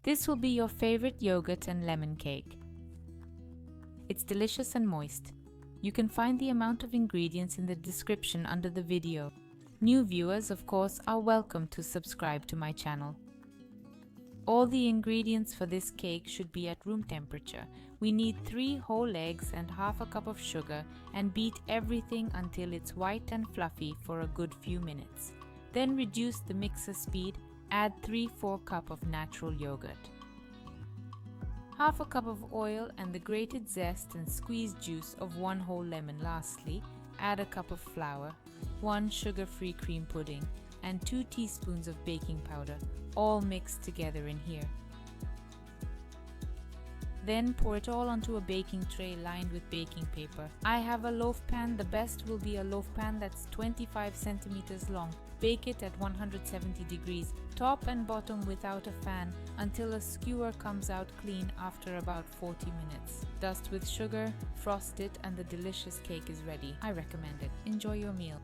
This will be your favorite yogurt and lemon cake. It's delicious and moist. You can find the amount of ingredients in the description under the video. New viewers, of course, are welcome to subscribe to my channel. All the ingredients for this cake should be at room temperature. We need 3 whole eggs and half a cup of sugar and beat everything until it's white and fluffy for a good few minutes. Then reduce the mixer speed, add 3/4 cup of natural yogurt, half a cup of oil and the grated zest and squeezed juice of 1 whole lemon. Lastly, add a cup of flour, 1 sugar-free cream pudding, and 2 teaspoons of baking powder, all mixed together in here. Then pour it all onto a baking tray lined with baking paper. I have a loaf pan. The best will be a loaf pan that's 25 centimeters long. Bake it at 170 degrees, top and bottom without a fan, until a skewer comes out clean after about 40 minutes. Dust with sugar, frost it, and the delicious cake is ready. I recommend it. Enjoy your meal.